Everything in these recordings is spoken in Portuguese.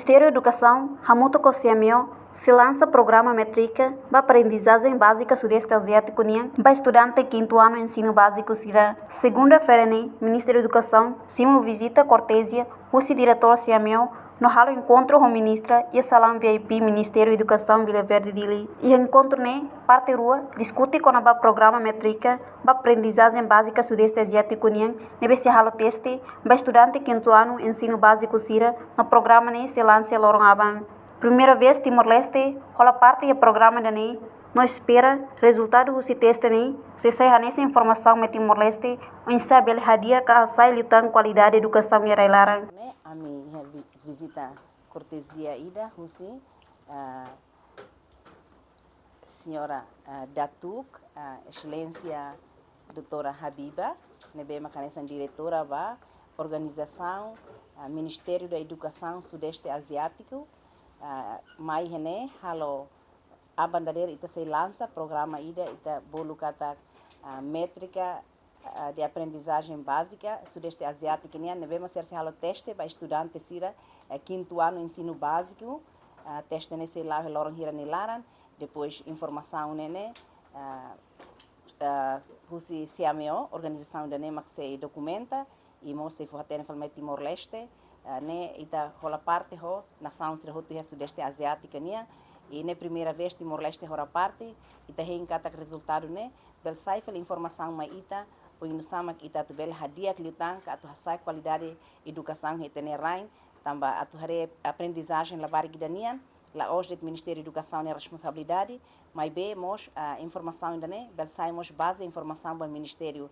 Ministério da Educação, Hamuto Kosiamio, se lança programa Métrica para aprendizagem básica Sudeste Asiático para estudante quinto ano ensino básico Sira. Segunda-feira, Ministério da Educação, Simo visita cortesia, o diretor Siamio, no halo encontro com a ministra e a salão VIP Ministério da Educação Vila Verde Dili. E encontro parte rua, discute com o programa Métrica para aprendizagem básica Sudeste Asiático nebe se halo teste para estudante quinto ano ensino básico Sira no programa se lança Lorong Abang. Primeira vez Timor-Leste, rola parte do programa da não espera resultado do teste se sai nessa informação me Timor-Leste, o sabe ele hadia que sai lutando qualidade de educação e railaran. A minha visita cortesia ida, Husi, senhora Datuk, excelência doutora Habiba, nebe macanesa diretora da organização Ministério da Educação Sudeste Asiático, mai hene halo a bandadeira ita se lança programa ida ita bolu kata métrica de aprendizagem básica Sudeste Asiático nia nebe ser se halo teste para estudante sira quinto ano ensino básico teste nesse lá lorong hira nilaran depois informação nene husi siameo organização da nema que se documenta e mostra for até na Timor-Leste ne ita rola parte ho nação sira hotu ya Sudeste Asiática nia e na primeira vez Timor-Leste rola parte ita hen kata resultado ne bel sai informação mai ita o inusama ita tu bel hadia kliutang ka atu hasai qualidade educação hetene rain tamba atu hare aprendizagem la barigdania la hoje do Ministério da Educação é responsabilidade mas be mos informação ainda ne bel sai mos base informação do Ministério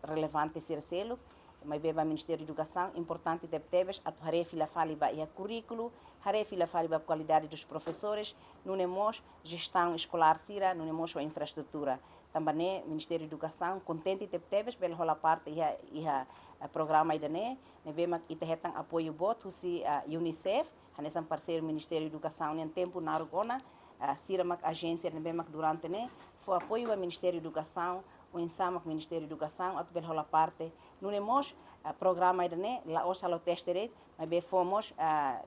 relevante ser selo mas beba Ministério da Educação importante tebes atu hare fila fali ba ia currículo hare fila fali ba qualidade dos professores não nemos gestão escolar sira não nemos a infraestrutura também Ministério da Educação contente tebes bel rola parte ia programa ida ne bema ita hetang apoio bot husi UNICEF hanesan parceiro Ministério da Educação em tempo na argona sira mak agência bema durante ne foi apoio ao Ministério da Educação o ensama Ministério da Educação at bel rola parte não nemos programa ida ne la osalo testere mas be fomos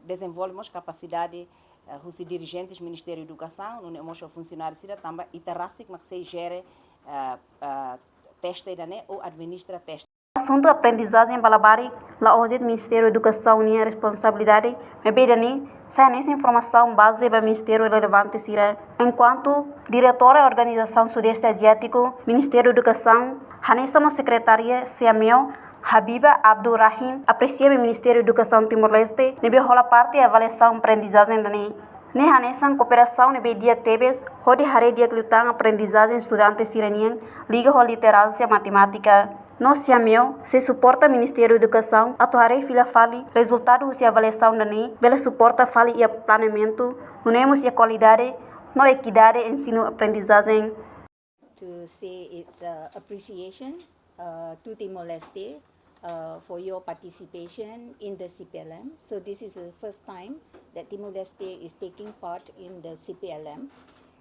desenvolvemos capacidade os dirigentes do Ministério da Educação, não nemos funcionários sira também itarasik mak se gere teste ida ne ou administra teste. Assunto aprendizagem balabari, lá hoje o Ministério da Educação tinha responsabilidade, mas bem dani, sai nessa informação base para o Ministério relevante sira. Enquanto diretora da Organização Sudeste Asiático, Ministério da Educação, Hanessa secretária Siamio, Habiba Abdurrahim, aprecia o Ministério da Educação Timor-Leste, nebe rola parte da avaliação aprendizagem dani. Ne Hanessa cooperação nebe dia tebes, hode hare dia lutang aprendizagem estudante siranian, liga ho literância matemática. No Siamio, se suporta o Ministério da Educação, atuarei fila fali, resultado de avaliação dani, bela suporta fali e planeamento, unemos a qualidade, no equidade ensino aprendizagem. To say its appreciation to Timor-Leste for your participation in the CPLM. So this is the first time that Timor-Leste is taking part in the CPLM.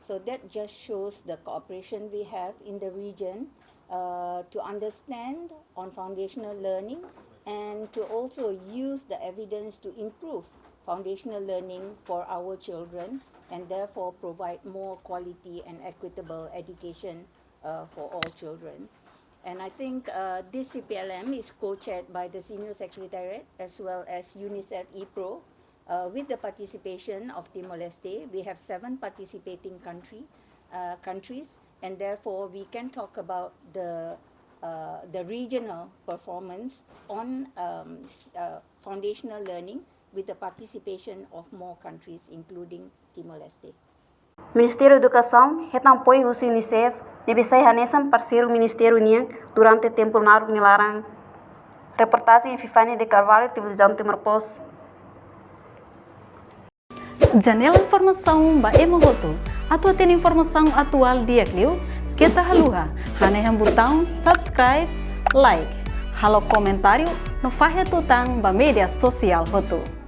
So that just shows the cooperation we have in the region to understand on foundational learning and to also use the evidence to improve foundational learning for our children and therefore provide more quality and equitable education for all children. And I think this CPLM is co-chaired by the Senior Secretariat as well as UNICEF EPRO with the participation of Timor-Leste. We have 7 participating countries and therefore we can talk about the regional performance on foundational learning with the participation of more countries including Timor-Leste. Ministério da Educação retam apoio ao UNICEF, deve ser hanesan parceiro Ministério União durante o tempo na Nilaran. Reportagem em Fifani de Carvalho, televisão Timor-Post. Janela informação ba emohoto. Atua tem informação atual dia Clio. Kita haluha. Haneham botão subscribe, like. Halo comentário no fahe tutang ba media sosial hoto.